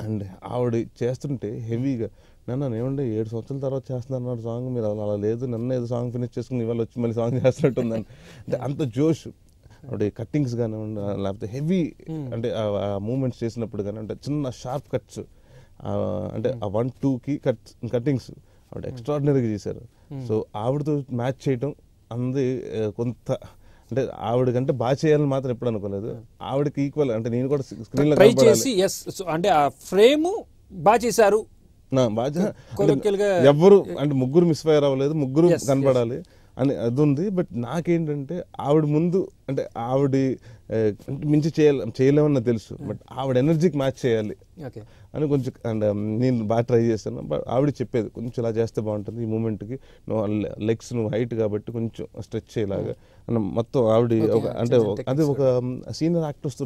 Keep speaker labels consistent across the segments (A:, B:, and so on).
A: And ఆవిడ చేస్తుంటే హెవీగా నన్ను ఏమంటే 7 సంవత్సరాల తర్వాత చేస్తున్నారు సాంగ్, మీరు అలా లేదు, నన్ను ఏదో సాంగ్ ఫినిష్ చేసుకుని ఇవాళ వచ్చి మళ్ళీ సాంగ్ చేస్తున్నట్టుందని. అంటే అంత జోష్ అంటే కట్టింగ్స్ కానివ్వండి, లేకపోతే హెవీ అంటే ఆ మూమెంట్స్ చేసినప్పుడు కానీ, అంటే చిన్న షార్ప్ కట్స్, అంటే ఆ 1-2కి కట్టింగ్స్ ఆవిడ ఎక్స్ట్రాడినరీగా చేశారు. సో ఆవిడతో మ్యాచ్ చేయటం అన్నది కొంత అంటే ఆవిడకంటే బాగా చేయాలని మాత్రం ఎప్పుడు అనుకోలేదు. ఆవిడకి ఈక్వల్ అంటే నేను కూడా స్క్రీన్లో
B: ట్రై చేసి అంటే ఆ ఫ్రేమ్ బాగా చేశారు.
A: ఎవ్వరు అంటే ముగ్గురు మిస్ ఫైర్ అవ్వలేదు, ముగ్గురు కనపడాలి అని అది ఉంది. బట్ నాకేంటంటే ఆవిడ ముందు అంటే ఆవిడ మించి చేయలేమని తెలుసు, బట్ ఆవిడ ఎనర్జీకి మ్యాచ్ చేయాలి అని కొంచెం అండ్ నేను బాగా ట్రై చేస్తాను. బట్ ఆవిడ చెప్పేది కొంచెం ఇలా చేస్తే బాగుంటుంది, ఈ మూమెంట్కి నువ్వు లెగ్స్ నువ్వు హైట్ కాబట్టి కొంచెం స్ట్రెచ్ చేయలాగా అని మొత్తం ఆవిడ అంటే అది ఒక సీనియర్ యాక్టర్స్తో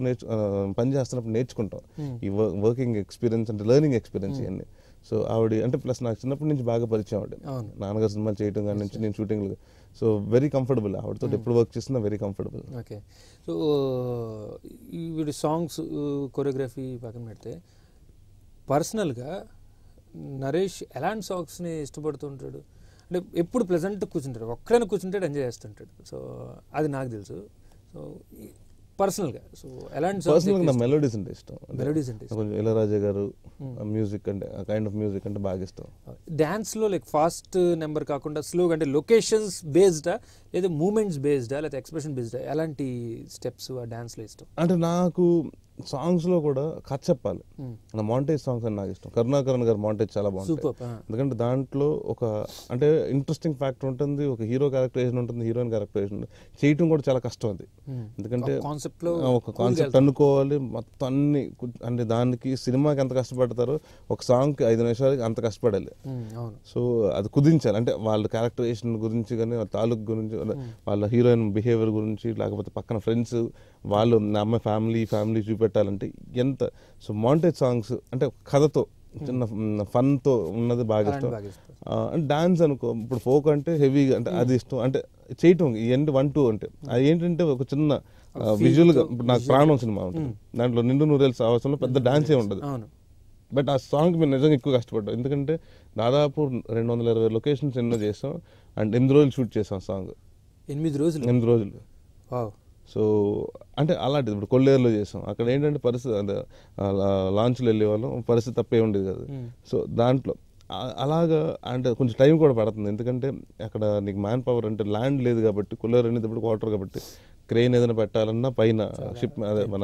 A: పని చేస్తున్నప్పుడు నేర్చుకుంటాం ఈ వర్కింగ్ ఎక్స్పీరియన్స్ అంటే లెర్నింగ్ ఎక్స్పీరియన్స్ ఇవన్నీ. సో ఆవిడ అంటే ప్లస్ నాకు చిన్నప్పటి నుంచి బాగా పరిచయం ఆవిడ, నాన్నగారు సినిమాలు చేయడం కానీ నుంచి నేను షూటింగ్లు. సో వెరీ కంఫర్టబుల్ ఆవిడతో ఎప్పుడు వర్క్ చేసినా వెరీ కంఫర్టబుల్.
B: ఓకే. సో వీడి సాంగ్స్ కొరియోగ్రఫీ పక్కన పెడితే పర్సనల్గా నరేష్ ఎలాంటి సాంగ్స్ని ఇష్టపడుతుంటాడు? అంటే ఎప్పుడు ప్లెజెంట్ కూర్చుంటాడు, ఒక్కడైనా కూర్చుంటాడు, ఎంజాయ్ చేస్తుంటాడు. సో అది నాకు తెలుసు. సో పర్సనల్గా సో ఎలాంటి
A: పర్సనల్గా నా మెలోడీస్ అంటే ఇష్టం. మెలోడీస్ అంటే కొంచెం ఇళయరాజా గారు మ్యూజిక్ అంటే ఆ కైండ్ ఆఫ్ మ్యూజిక్ అంటే బాగా ఇష్టం.
B: డ్యాన్స్లో లైక్ ఫాస్ట్ నెంబర్ కాకుండా స్లోగా అంటే లొకేషన్స్ బేస్డా లేదా మూమెంట్స్ బేస్డా లేదా ఎక్స్ప్రెషన్ బేస్డా ఎలాంటి స్టెప్స్ ఆ డ్యాన్స్లో ఇష్టం?
A: అంటే నాకు సాంగ్స్లో కూడా కథ చెప్పాలి. నా మాంటేజ్ సాంగ్స్ అని నాకు ఇష్టం. కరుణాకరణ్ గారు మాంటేజ్ చాలా బాగుంటుంది. ఎందుకంటే దాంట్లో ఒక అంటే ఇంట్రెస్టింగ్ ఫ్యాక్టర్ ఉంటుంది, ఒక హీరో క్యారెక్టరైజేషన్ ఉంటుంది, హీరోయిన్ క్యారెక్టరైజేషన్ ఉంటుంది. చేయటం కూడా చాలా కష్టం అది. ఎందుకంటే ఒక కాన్సెప్ట్ అనుకోవాలి మొత్తం అన్ని అంటే దానికి సినిమాకి ఎంత కష్టపడతారో ఒక సాంగ్కి 5 నిమిషాలకి అంత కష్టపడాలి. సో అది కుదించాలి. అంటే వాళ్ళ క్యారెక్టరైజేషన్ గురించి కానీ, వాళ్ళ తాలూకు గురించి, వాళ్ళ హీరోయిన్ బిహేవియర్ గురించి, లేకపోతే పక్కన ఫ్రెండ్స్ వాళ్ళు నా అమ్మాయి ఫ్యామిలీ చూపెట్టాలంటే ఎంత. సో మాంటేజ్ సాంగ్స్ అంటే కథతో చిన్న ఫన్తో ఉన్నది బాగా ఇష్టం. అంటే డాన్స్ అనుకో ఇప్పుడు ఫోక్ అంటే హెవీగా అంటే అది ఇష్టం. అంటే చేయటం ఎండ్ 1-2 అంటే అది ఏంటంటే ఒక చిన్న విజువల్గా ఇప్పుడు నాకు ప్రాణం సినిమా ఉంటుంది, దాంట్లో నిండు నూరేళ్ళు సావాసంలో పెద్ద డాన్సే ఉండదు. బట్ ఆ సాంగ్ మీరు నిజంగా ఎక్కువ కష్టపడ్డాం. ఎందుకంటే దాదాపు 220 లొకేషన్స్ ఎన్నో చేసాం అండ్ 8 రోజులు షూట్ చేసాం సాంగ్. 8 రోజులు. సో అంటే అలాంటిది ఇప్పుడు కొల్లేరులో చేసాం. అక్కడ ఏంటంటే పరిస్థితి లాంచ్లో వెళ్ళే వాళ్ళం, పరిస్థితి తప్పే ఉండేది కదా. సో దాంట్లో అలాగా అంటే కొంచెం టైం కూడా పడుతుంది. ఎందుకంటే అక్కడ నీకు మ్యాన్ పవర్ అంటే ల్యాండ్ లేదు కాబట్టి, కొల్లేరు అనేది ఇప్పుడు వాటర్ కాబట్టి క్రెయిన్ ఏదైనా పెట్టాలన్నా పైన షిప్ అదే మన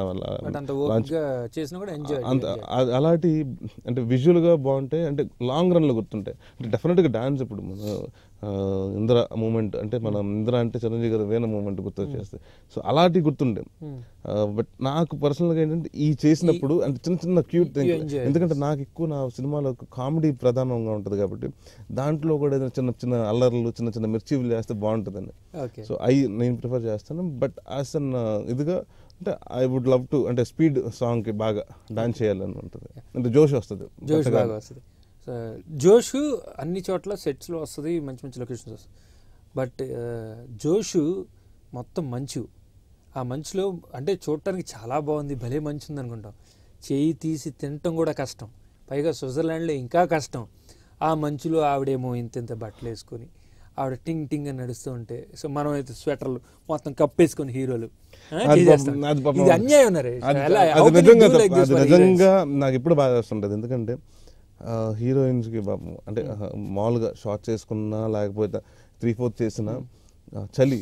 A: అలాంటి అంటే విజువల్గా బాగుంటాయి, అంటే లాంగ్ రన్లో గుర్తుంటాయి. అంటే డెఫినెట్గా డాన్స్ ఇప్పుడు ఇంద్ర మూమెంట్ అంటే మనం ఇంద్ర అంటే చిరంజీవి గారు వేణ మూమెంట్ గుర్తు చేస్తే సో అలాంటివి గుర్తుండే. బట్ నాకు పర్సనల్గా ఏంటంటే ఈ చేసినప్పుడు అంటే చిన్న క్యూట్ థింగ్, ఎందుకంటే నాకు ఎక్కువ నా సినిమాలో కామెడీ ప్రధానంగా ఉంటుంది కాబట్టి దాంట్లో కూడా ఏదైనా చిన్న అల్లర్లు చిన్న మిర్చీలు చేస్తే బాగుంటుందని. సో నేను ప్రిఫర్ చేస్తాను. బట్ యాజ్ అన్ ఇదిగా అంటే ఐ వుడ్ లవ్ టు అంటే స్పీడ్ సాంగ్కి బాగా డాన్స్ చేయాలని ఉంటుంది, అంటే జోష్ వస్తుంది.
B: జోష్ అన్ని చోట్ల సెట్స్లో వస్తుంది, మంచి లొకేషన్స్ వస్తుంది. బట్ జోషు మొత్తం మంచు, ఆ మంచులో అంటే చూడటానికి చాలా బాగుంది, భలే మంచు ఉంది అనుకుంటాం. చేయి తీసి తినటం కూడా కష్టం, పైగా స్విట్జర్లాండ్లో ఇంకా కష్టం. ఆ మంచులో ఆవిడేమో ఇంత బట్టలు వేసుకొని ఆవిడ టింగ్ అని నడుస్తూ ఉంటే, సో మనం అయితే స్వెటర్లు మొత్తం కప్పేసుకొని హీరోలు అన్యాయం.
A: నిజంగా నాకు ఇప్పుడు బాగా వస్తుంటుంది. ఎందుకంటే హీరోయిన్స్కి పాపం అంటే మామూలుగా షార్ట్స్ వేసుకున్నా లేకపోతే 3/4 చేసినా చలి,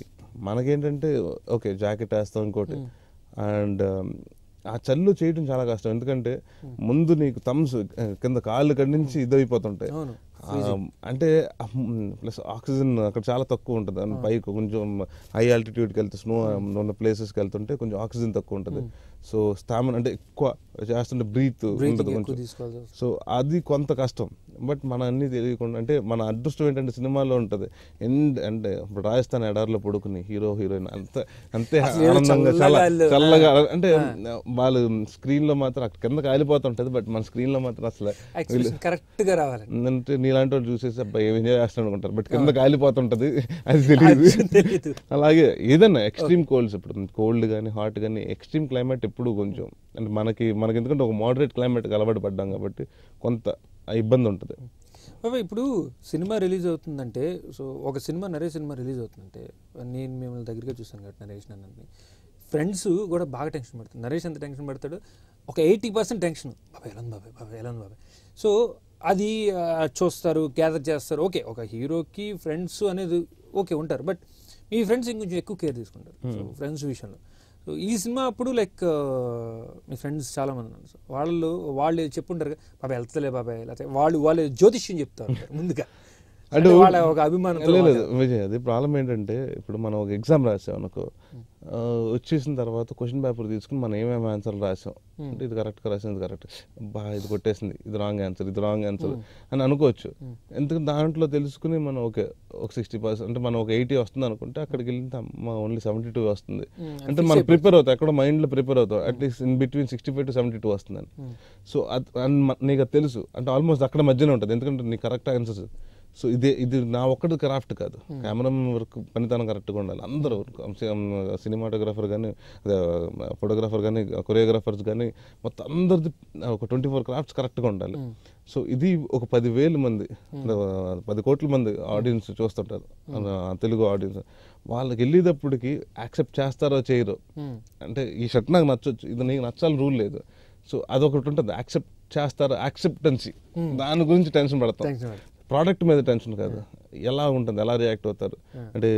A: మనకేంటంటే ఓకే జాకెట్ వేస్తాం ఇంకోటి. అండ్ ఆ చల్లు చేయడం చాలా కష్టం. ఎందుకంటే ముందు నీకు థమ్స్ కింద కాళ్ళు కడి నుంచి ఇదైపోతుంటాయి. అంటే ప్లస్ ఆక్సిజన్ అక్కడ చాలా తక్కువ ఉంటుంది. పైకి కొంచెం హై ఆల్టిట్యూడ్కి వెళ్తే స్నో ఉన్న ప్లేసెస్కి వెళ్తుంటే కొంచెం ఆక్సిజన్ తక్కువ ఉంటుంది. సో స్టామినా అంటే ఎక్కువ చేస్తుంటే బ్రీత్ ఉంటుంది కొంచెం. సో అది కొంత కష్టం. బట్ మన అన్నీ తెలియకుండా అంటే మన అదృష్టం ఏంటంటే సినిమాలో ఉంటుంది అంటే ఇప్పుడు రాజస్థాన్ ఎడారిలో పడుకుని హీరోయిన్ అంతే ఆనందంగా చాలా చల్లగా అంటే వాళ్ళు స్క్రీన్లో మాత్రం అక్కడ కింద కాలిపోతుంటుంది. బట్ మన స్క్రీన్లో మాత్రం అసలు
B: కరెక్ట్గా రావాలి
A: అంటే నీలాంటి వాళ్ళు చూసేసి అబ్బాయి ఏం ఎంజాయ్ చేస్తాను అనుకుంటారు. బట్ కింద కాలిపోతుంటుంది, అది తెలియదు. అలాగే ఏదన్నా ఎక్స్ట్రీమ్ కోల్డ్స్ ఇప్పుడు కోల్డ్ కానీ హాట్ కానీ ఎక్స్ట్రీమ్ క్లైమేట్ ఎప్పుడు కొంచెం అంటే మనకి ఎందుకంటే ఒక మోడరేట్ క్లైమేట్కి అలవాటు పడ్డాం కాబట్టి కొంత ఇబ్బంది ఉంటుంది.
B: బాబాయ్ ఇప్పుడు సినిమా రిలీజ్ అవుతుందంటే, సో ఒక సినిమా నరేష్ సినిమా రిలీజ్ అవుతుందంటే, నేను మిమ్మల్ని దగ్గరగా చూసాను కాబట్టి నరేష్ నన్ను ఫ్రెండ్స్ కూడా బాగా టెన్షన్ పడతారు. నరేష్ ఎంత టెన్షన్ పడతాడు, ఒక 80% టెన్షన్, బాబాయ్ ఎలా ఉంది బాబాయ్, బాబాయ్ ఎలా ఉంది బాబాయ్. సో అది చూస్తారు, గ్యాదర్ చేస్తారు. ఓకే, ఒక హీరోకి ఫ్రెండ్స్ అనేది ఓకే ఉంటారు, బట్ మీ ఫ్రెండ్స్ ఇంకొంచెం ఎక్కువ కేర్ తీసుకుంటారు సో ఫ్రెండ్స్ విషయంలో. సో ఈ సినిమా అప్పుడు లైక్ మీ ఫ్రెండ్స్ చాలామంది ఉన్నారు, సో వాళ్ళు చెప్పుంటారు బాబాయ్ వెళ్తలే బాబాయ్, లేకపోతే వాళ్ళు జ్యోతిష్యం చెప్తారు ముందుగా, అంటే వాళ్ళ ఒక అభిమానం.
A: లేదు విజయ్, అది ప్రాబ్లం ఏంటంటే ఇప్పుడు మనం ఒక ఎగ్జామ్ రాసాం అనుకో, వచ్చేసిన తర్వాత క్వశ్చన్ పేపర్ తీసుకుని మనం ఏమేమి ఆన్సర్లు రాసాం అంటే ఇది కరెక్ట్గా రాసింది, ఇది కరెక్ట్, ఇది కొట్టేసింది, ఇది రాంగ్ ఆన్సర్, ఇది రాంగ్ ఆన్సర్ అని అనుకోవచ్చు. ఎందుకంటే దాంట్లో తెలుసుకుని మనం ఒక 60% అంటే మనం ఒక 80 వస్తుంది అనుకుంటే అక్కడికి వెళ్ళిన ఓన్లీ 72 వస్తుంది అంటే మనం ప్రిపేర్ అవుతాం, ఎక్కడో మైండ్లో ప్రిపేర్ అవుతాం, అట్లీస్ట్ ఇన్ బిట్వీన్ 65 to 72 వస్తుందని. సో నీకు అది తెలుసు అంటే ఆల్మోస్ట్ అక్కడ మధ్యనే ఉంటుంది, ఎందుకంటే నీ కరెక్ట్ ఆన్సర్స్. సో ఇది నా ఒక్కటి క్రాఫ్ట్ కాదు, కెమెరా వర్క్ పనితనం కరెక్ట్గా ఉండాలి. అందరూ సినిమాటోగ్రాఫర్ కానీ, ఫోటోగ్రాఫర్ కానీ, కొరియోగ్రాఫర్స్ కానీ మొత్తం అందరిది ఒక 24 క్రాఫ్ట్స్ కరెక్ట్గా ఉండాలి. సో ఇది ఒక 10,000 మంది 10 కోట్ల మంది ఆడియన్స్ చూస్తుంటారు, తెలుగు ఆడియన్స్. వాళ్ళకి వెళ్ళేటప్పటికి యాక్సెప్ట్ చేస్తారో చేయరో, అంటే ఈ షర్ట్ నాకు నచ్చొచ్చు, ఇది నీకు నచ్చాలి రూల్ లేదు. సో అదొకటి ఉంటుంది, యాక్సెప్ట్ చేస్తారో యాక్సెప్టెన్సీ, దాని గురించి టెన్షన్ పడతాం. ప్రోడక్ట్ మీద టెన్షన్ కాదు, ఎలా ఉంటుంది, ఎలా రియాక్ట్ అవుతారు. అంటే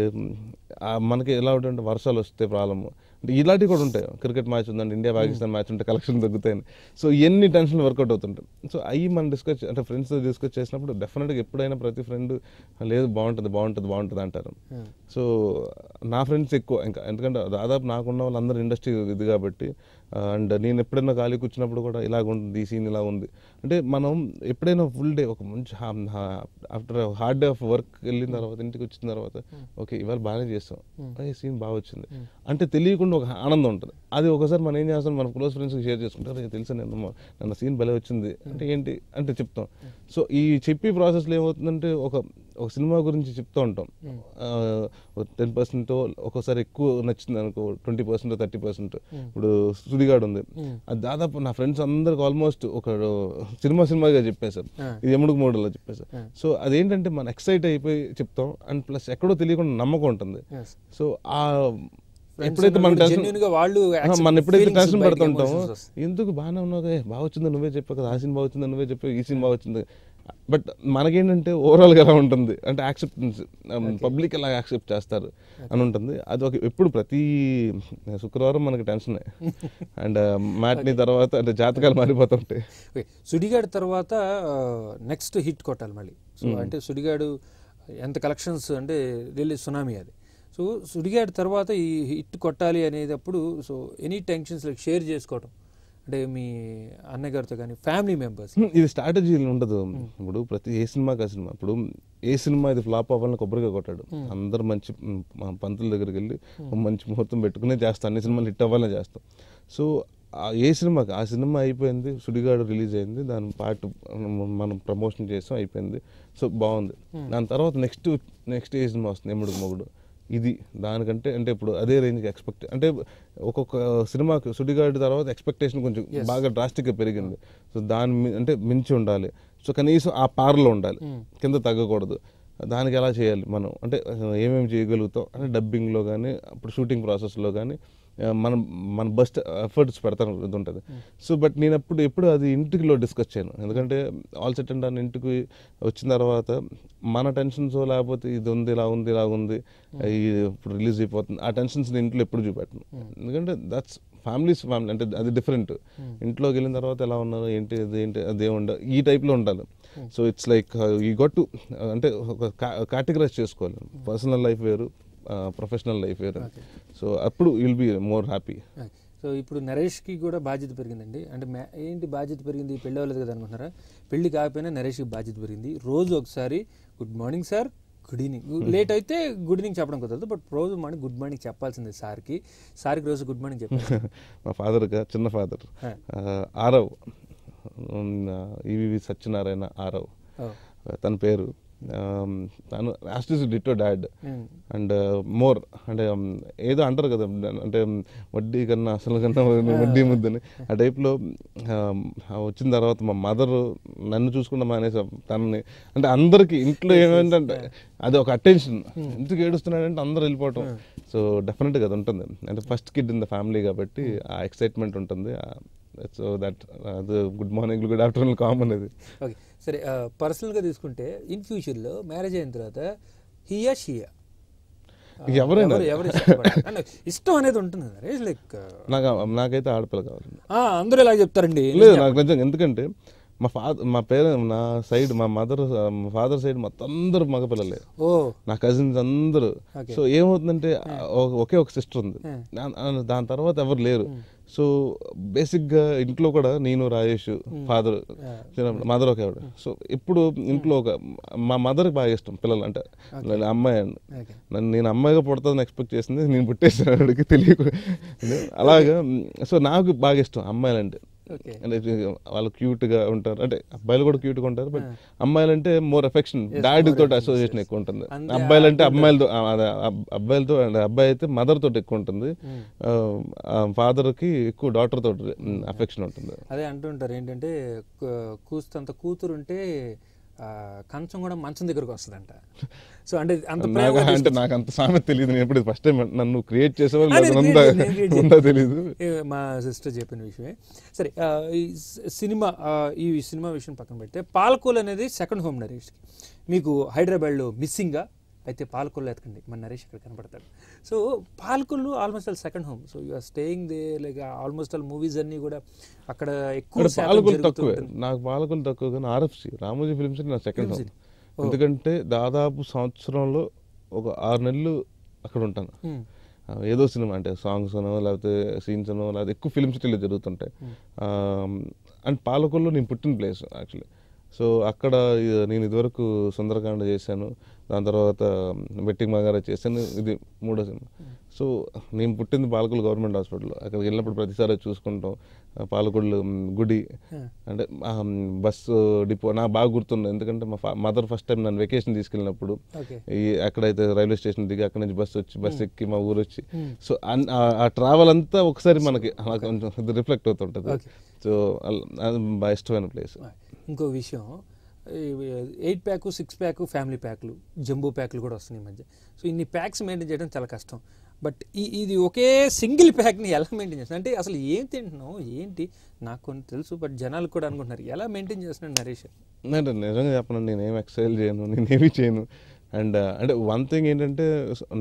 A: మనకి ఎలా ఉంటుంది, వర్షాలు వస్తే ప్రాబ్లము, అంటే ఇలాంటివి కూడా ఉంటాయి. క్రికెట్ మ్యాచ్ ఉందండి, ఇండియా పాకిస్తాన్ మ్యాచ్ ఉంటే కలెక్షన్ తగ్గుతాయని. సో ఎన్ని టెన్షన్లు వర్కౌట్ అవుతుంటాయి. సో అవి మనం డిస్కస్ అంటే ఫ్రెండ్స్తో డిస్కస్ చేసినప్పుడు డెఫినెట్గా ఎప్పుడైనా ప్రతి ఫ్రెండ్ లేదు బాగుంటుంది అంటారు. సో నా ఫ్రెండ్స్ ఎక్కువ ఇంకా, ఎందుకంటే దాదాపు నాకున్న వాళ్ళందరూ ఇండస్ట్రీ ఇది కాబట్టి. అండ్ నేను ఎప్పుడైనా ఖాళీ కూర్చున్నప్పుడు కూడా ఇలాగ ఉంటుంది, ఈ సీన్ ఇలా ఉంది అంటే మనం ఎప్పుడైనా ఫుల్ డే ఒక మంచి after hard day of work వెళ్ళిన తర్వాత ఇంటికి వచ్చిన తర్వాత ఓకే ఇవాళ బాగానే చేస్తాం, ఈ సీన్ బాగా వచ్చింది అంటే తెలియకుండా ఒక ఆనందం ఉంటుంది. అది ఒకసారి మనం ఏం చేస్తాం, మన క్లోజ్ ఫ్రెండ్స్కి షేర్ చేసుకుంటారు, తెలుసు నన్ను సీన్ భలే వచ్చింది అంటే ఏంటి అంటే చెప్తాం. సో ఈ చెప్పి ప్రాసెస్లో ఏమవుతుందంటే ఒక సినిమా గురించి చెప్తూ ఉంటాం, 10% ఒక్కోసారి ఎక్కువ నచ్చింది అనుకో, 20% 30%. ఇప్పుడు సుడిగాడు ఉంది, అది దాదాపు నా ఫ్రెండ్స్ అందరికి ఆల్మోస్ట్ ఒక సినిమాగా చెప్పేశారు, ఇది ఎముడుకు మూడులో చెప్పేశారు. సో అదేంటంటే మనం ఎక్సైట్ అయిపోయి చెప్తాం, అండ్ ప్లస్ ఎక్కడో తెలియకుండా నమ్మకం ఉంటుంది. సో ఆ ఎప్పుడైతే మనం ఎప్పుడైతే టెన్షన్ పడుతుంటామో, ఎందుకు బాగానే ఉన్నావు, బాగా వచ్చిందో నువ్వే చెప్పావు కదా, ఆ సీన్ బాగా వచ్చిందో నువ్వే చెప్పావు, ఈ సీన్ బాగా వచ్చింది. బట్ మనకేంటంటే ఓవరాల్గా ఎలా ఉంటుంది అంటే యాక్సెప్టెన్స్, పబ్లిక్ ఎలా యాక్సెప్ట్ చేస్తారు అని ఉంటుంది. అది ఒక ఎప్పుడు ప్రతి శుక్రవారం మనకి టెన్షనే. అండ్ మ్యాట్ని తర్వాత అంటే జాతకాలు మారిపోతుంటాయి.
B: సుడిగాడు తర్వాత నెక్స్ట్ హిట్ కొట్టాలి మళ్ళీ. సో అంటే సుడిగాడు ఎంత కలెక్షన్స్ అంటే రిలీజ్ సునామీ అది. సో సుడిగాడు తర్వాత ఈ హిట్ కొట్టాలి అనేది అప్పుడు so any tensions like share చేసుకోవడం అంటే మీ అన్నగారితో కానీ ఫ్యామిలీ మెంబర్స్,
A: ఇది స్ట్రాటజీ ఉండదు. ఇప్పుడు ప్రతి ఏ సినిమాకి ఆ సినిమా, ఇప్పుడు ఏ సినిమా ఇది ఫ్లాప్ అవ్వాలని కొబ్బరిగా కొట్టాడు, అందరు మంచి పంతుల దగ్గరికి వెళ్ళి మంచి ముహూర్తం పెట్టుకునే చేస్తాం, అన్ని సినిమాలు హిట్ అవ్వాలని చేస్తాం. సో ఏ సినిమాకి ఆ సినిమా అయిపోయింది, సుడిగాడు రిలీజ్ అయింది, దాని పార్ట్ మనం ప్రమోషన్ చేస్తాం, అయిపోయింది. సో బాగుంది. దాని తర్వాత నెక్స్ట్ ఏ సినిమా వస్తుంది, ఎముడుకు మొగుడు, ఇది దానికంటే అంటే ఇప్పుడు అదే రేంజ్కి ఎక్స్పెక్ట్ అంటే ఒక్కొక్క సినిమాకి సుడిగాడి తర్వాత ఎక్స్పెక్టేషన్ కొంచెం బాగా డ్రాస్టిక్గా పెరిగింది. సో దాని అంటే మించి ఉండాలి, సో కనీసం ఆ పార్లో ఉండాలి, కింద తగ్గకూడదు. దానికి ఎలా చేయాలి మనం అంటే ఏమేమి చేయగలుగుతాం అంటే డబ్బింగ్లో కానీ అప్పుడు షూటింగ్ ప్రాసెస్లో కానీ మన బెస్ట్ ఎఫర్ట్స్ పెడతాను ఇది ఉంటుంది. సో బట్ నేను ఎప్పుడు అది ఇంటికిలో డిస్కస్ చేయను, ఎందుకంటే ఆల్ సెట్ అండ్ ఇంటికి వచ్చిన తర్వాత మన టెన్షన్స్ లేకపోతే ఇది ఉంది ఇలా ఉంది ఇప్పుడు రిలీజ్ అయిపోతుంది, ఆ టెన్షన్స్ నేను ఇంట్లో ఎప్పుడు చూపెట్టను. ఎందుకంటే దట్స్ ఫ్యామిలీ అంటే అది డిఫరెంట్. ఇంట్లోకి వెళ్ళిన తర్వాత ఎలా ఉన్నారు ఏంటి అదే ఈ టైప్లో ఉండాలి. So it's like you got to అంటే ఒక కేటగరైజ్ చేసుకోవాలి, పర్సనల్ లైఫ్ వేరు, ప్రొఫెషనల్ లైఫ్ వేరు. సో అప్పుడు will be more happy.
B: So ఇప్పుడు నరేష్కి కూడా బాధ్యత పెరిగిందండి. అంటే ఏంటి బాధ్యత పెరిగింది, పెళ్ళి అవ్వలేదు కదా అనుకుంటున్నారా? పెళ్ళి కాకపోయినా నరేష్కి బాధ్యత పెరిగింది. రోజు ఒకసారి good morning sir, good evening, late అయితే గుడ్ ఈవినింగ్ చెప్పడం కుదరదు, బట్ రోజు మార్నింగ్ గుడ్ మార్నింగ్ చెప్పాల్సిందే సార్కి రోజు గుడ్ మార్నింగ్ చెప్పాలి.
A: మా ఫాదర్గా చిన్న ఫాదర్ ఆరవ్ ఈవి సత్యనారాయణ ఆరవ్ తన పేరు. తను యాస్టిస్ డిటో డాడ్ అండ్ మోర్ అంటే ఏదో అంటారు కదా అంటే వడ్డీ కన్నా అసలు కన్నా వడ్డీ ముద్దని ఆ టైప్లో వచ్చిన తర్వాత మా మదర్ నన్ను చూసుకుంటా మానేసాం తనని అంటే అందరికి ఇంట్లో ఏమంటే అది ఒక అటెన్షన్ ఎందుకు ఏడుస్తున్నాడంటే అందరూ వెళ్ళిపోవటం సో డెఫినెట్గా అది ఉంటుంది అంటే first kid in the family కాబట్టి ఆ ఎక్సైట్మెంట్ ఉంటుంది సో దట్ అది good morning good afternoon common అది.
B: ఓకే సరే పర్సనల్గా తీసుకుంటే ఇన్ ఫ్యూచర్లో మ్యారేజ్ అయిన తర్వాత హియా షియా
A: ఎవరైనా
B: ఇష్టం అనేది ఉంటుంది లైక్
A: నాకైతే ఆడపిల్ల కావాలి.
B: అందరూ ఇలా చెప్తారండి.
A: లేదు నాకు నిజంగా ఎందుకంటే మా సైడ్ మా ఫాదర్ సైడ్ మొత్తం అందరూ మగపిల్లలే నా కజిన్స్ అందరూ. సో ఏమవుతుందంటే ఒకే ఒక సిస్టర్ ఉంది దాని తర్వాత ఎవరు లేరు. సో బేసిక్గా ఇంట్లో కూడా నేను రాజేష్ ఫాదర్ మదర్ ఒక ఆవిడ. సో ఇప్పుడు ఇంట్లో మా మదర్కి బాగా ఇష్టం పిల్లలు అంటే అమ్మాయి అండి నేను అమ్మాయిగా పుడతాదని ఎక్స్పెక్ట్ చేసింది నేను పుట్టేసాను ఆవిడకి తెలియక అలాగా. సో నాకు బాగా ఇష్టం అమ్మాయిలంటే అంటే వాళ్ళు క్యూట్గా ఉంటారు అంటే అబ్బాయిలు కూడా క్యూట్గా ఉంటారు బట్ అమ్మాయిలంటే మోర్ ఎఫెక్షన్ డాడీ తోటి అసోసియేషన్ ఎక్కువ ఉంటుంది. అబ్బాయిలంటే అబ్బాయిలతో అబ్బాయి అయితే మదర్ తోటి ఎక్కువ ఉంటుంది ఫాదర్కి ఎక్కువ డాటర్ తోటి అఫెక్షన్ ఉంటుంది.
B: అదే అంటుంటారు ఏంటంటే కూస్తంత కూతురు ఉంటే కంచం కూడా మంచం దగ్గరకు వస్తుందంట. సో అంటే
A: అంటే నాకు అంత సామెత తెలియదు. నేను ఎప్పుడు ఫస్ట్ టైం నన్ను క్రియేట్ చేసేవాళ్ళు తెలియదు
B: మా సిస్టర్ చెప్పిన విషయమే. సరే ఈ సినిమా విషయం పక్కన పెడితే పాలకోల్ అనేది సెకండ్ హోమ్ నరేష్కి. మీకు హైదరాబాద్లో మిస్సింగ్గా అయితే పాలకొల్లు ఎతకండి మన నరేష్ ఇక్కడ కనపడతాడు. So Palakollu almost all second home. So you are staying there like almost all movies అన్నీ కూడా అక్కడ ఎక్కువ.
A: పాలకొల్లు తక్కువే నాకు, పాలకొల్లు తక్కువ కానీ RFC రామోజీ ఫిల్మ్స్ నా సెకండ్ హోమ్. ఎందుకంటే దాదాపు సంవత్సరంలో ఒక 6 నెలలు అక్కడ ఉంటాను. ఏదో సినిమా అంటే సాంగ్స్ అనో లేకపోతే సీన్స్ అనో లేకపోతే ఎక్కువ ఫిల్మ్ సిటీలో జరుగుతుంటాయి. అండ్ పాలకొల్లు నేను పుట్టిన ప్లేస్ యాక్చువల్లీ. సో అక్కడ నేను ఇదివరకు సుందరకాండ చేశాను, దాని తర్వాత బెట్టింగ్ మగారా చేశాను, ఇది 3వ సినిమా. సో నేను పుట్టింది పాలకొల్లు గవర్నమెంట్ హాస్పిటల్లో. అక్కడికి వెళ్ళినప్పుడు ప్రతిసారి చూసుకుంటాం పాలకొల్లు గుడి అంటే బస్సు డిపో నాకు బాగా గుర్తుంది. ఎందుకంటే మా మదర్ ఫస్ట్ టైం నన్ను వెకేషన్ తీసుకెళ్ళినప్పుడు ఎక్కడైతే రైల్వే స్టేషన్ దిగి అక్కడ నుంచి బస్సు ఎక్కి మా ఊరు వచ్చి సో ఆ ట్రావెల్ అంతా ఒకసారి మనకి అలా కొంచెం రిఫ్లెక్ట్ అవుతుంటుంది. సో అది బాగా ఇష్టమైన ప్లేస్.
B: ఇంకో విషయం 8 ప్యాక్ 6 ప్యాక్ ఫ్యామిలీ ప్యాక్లు జంబో ప్యాక్లు కూడా వస్తున్నాయి ఈ మధ్య. సో ఇన్ని ప్యాక్స్ మెయింటైన్ చేయడం చాలా కష్టం. బట్ ఇది ఒకే సింగిల్ ప్యాక్ని ఎలా మెయింటైన్ చేస్తున్నాను అంటే అసలు ఏం తింటున్నావు ఏంటి నాకు కొన్ని తెలుసు బట్ జనాలు కూడా అనుకుంటున్నారు ఎలా మెయింటైన్ చేస్తున్నాడు నరేష్.
A: అంటే నిజంగా చెప్పను నేనేం ఎక్సర్సైజ్ చేయను, నేనేమి చేయను. అండ్ అంటే వన్ థింగ్ ఏంటంటే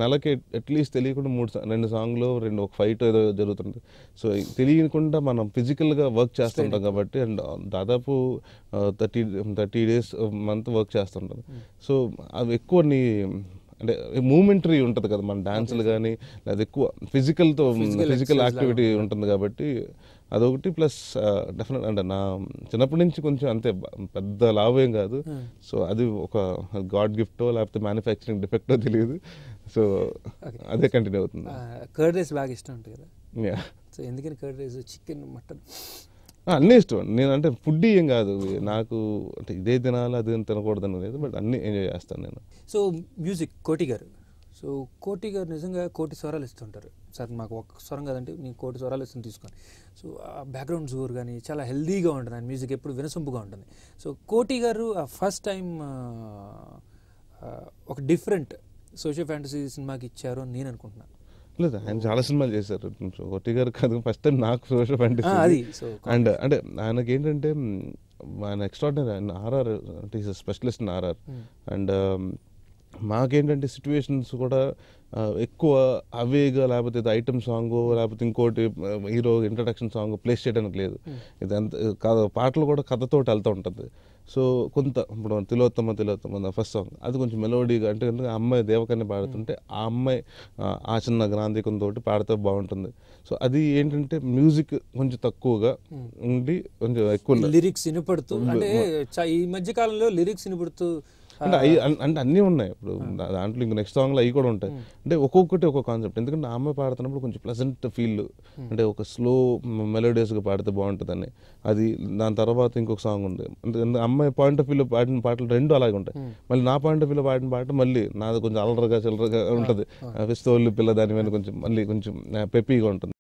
A: నెలకి అట్లీస్ట్ తెలియకుండా 2 సాంగ్లు ఒక ఫైట్ ఏదో జరుగుతుంది. సో తెలియకుండా మనం ఫిజికల్గా వర్క్ చేస్తుంటాం కాబట్టి అండ్ దాదాపు 30 days మంత్ వర్క్ చేస్తుంటాం. సో అవి ఎక్కువ అంటే మూమెంటరీ ఉంటుంది కదా మన డాన్సులు కానీ లేదా ఎక్కువ ఫిజికల్ యాక్టివిటీ ఉంటుంది కాబట్టి అదొకటి. ప్లస్ డెఫినెట్ అంటే నా చిన్నప్పటి నుంచి కొంచెం అంతే పెద్ద లాభం కాదు. సో అది ఒక గాడ్ గిఫ్టో లేకపోతే మ్యానుఫ్యాక్చరింగ్ డిఫెక్టో తెలియదు. సో అదే కంటిన్యూ అవుతుంది.
B: కర్డ్ రైస్ బాగా ఇష్టం ఉంటుంది కదా. సో ఎందుకని కర్డ్ రైస్ చికెన్ మటన్
A: అన్నీ ఇష్టం. నేను అంటే ఫుడ్ ఏం కాదు నాకు అంటే ఇదే తినాలి అదే తినకూడదని లేదు బట్ అన్నీ ఎంజాయ్ చేస్తాను నేను.
B: సో మ్యూజిక్ కోటి గారు. సో కోటి గారు నిజంగా 1,000,000 స్వరాలు ఇస్తుంటారు సార్. మాకు ఒక్క స్వరం కదంటే నేను 1,000,000 స్వరాలు ఇస్తాను తీసుకొని. సో బ్యాక్గ్రౌండ్ స్కోర్ కానీ చాలా హెల్దీగా ఉంటుంది, ఆయన మ్యూజిక్ ఎప్పుడు వినసొంపుగా ఉంటుంది. సో కోటి గారు ఫస్ట్ టైం ఒక డిఫరెంట్ సోషల్ ఫ్యాంటసీ సినిమాకి ఇచ్చారు అని నేను అనుకుంటున్నాను.
A: లేదు ఆయన చాలా సినిమాలు చేశారు. కోటి గారు కాదు ఫస్ట్ టైం నాకు సోషల్ ఫ్యాంటసీ. అండ్ అంటే ఆయనకి ఏంటంటే ఆయన ఎక్స్ట్రాడినరీ, ఆయన RR అంటే is specialist in RR. And మాకేంటంటే సిచ్యువేషన్స్ కూడా ఎక్కువ అవేగా లేకపోతే ఇది ఐటమ్ సాంగ్ లేకపోతే ఇంకోటి హీరో ఇంట్రడక్షన్ సాంగ్ ప్లేస్ చేయడానికి లేదు. ఇది అంత పాటలు కూడా కథతో వెళ్తూ ఉంటుంది. సో కొంత ఇప్పుడు తిలోత్తమ ఫస్ట్ సాంగ్ అది కొంచెం మెలోడీగా అంటే అమ్మాయి దేవకన్య పాడుతుంటే ఆ అమ్మాయి ఆ చిన్న గ్రాంధికంతో పాడితే బాగుంటుంది. సో అది ఏంటంటే మ్యూజిక్ కొంచెం తక్కువగా ఉండి కొంచెం ఎక్కువ
B: లిరిక్స్ వినపడుతూ అంటే ఈ మధ్య కాలంలో లిరిక్స్ వినపడుతూ
A: అంటే అంటే అన్నీ ఉన్నాయి ఇప్పుడు దాంట్లో ఇంక నెక్స్ట్ సాంగ్లో అవి కూడా ఉంటాయి. అంటే ఒక్కొక్కటి ఒక్కొక్క కాన్సెప్ట్. ఎందుకంటే ఆ అమ్మాయి పాడుతున్నప్పుడు కొంచెం ప్లెజెంట్ ఫీల్, అంటే ఒక స్లో మెలోడియస్గా పాడితే బాగుంటుందని. అది దాని తర్వాత ఇంకొక సాంగ్ ఉంది. అమ్మాయి పాయింట్ ఆఫ్ వ్యూలో పాడిన పాటలు రెండు అలాగే ఉంటాయి. మళ్ళీ నా పాయింట్ ఆఫ్ వ్యూలో పాడిన పాట మళ్ళీ నాది కొంచెం అలరగా చిల్లరగా ఉంటుంది. పిస్తోళ్ళు పిల్ల దాని మీద కొంచెం మళ్ళీ కొంచెం పెప్పీగా ఉంటుంది.